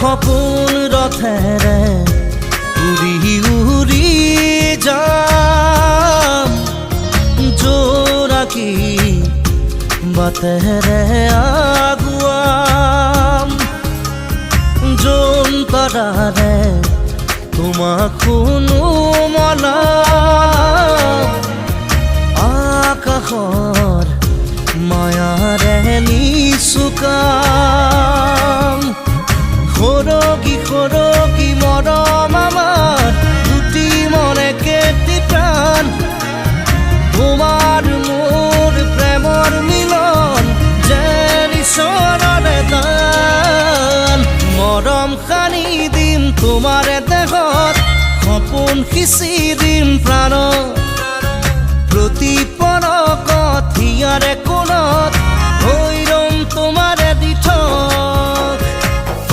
সপোন ৰথেৰে উৰি উৰি যাম জোনাকী বাটেৰে আগুৱাম জোনতৰাৰে তোমাক শুনো মনাম আকাশৰ মায়াৰে নিচুকাম সৰগী সৰগী মৰম আমাৰ দুটি মনে কেটি প্ৰাণ তোমাৰ মোৰ প্ৰেমৰ মিলন যেন ঈশ্বৰৰে দান মৰম সানি দিম তোমাৰে দেহত সপোন সিঁচি দিম প্ৰাণত প্ৰতি পলকত হিয়াৰে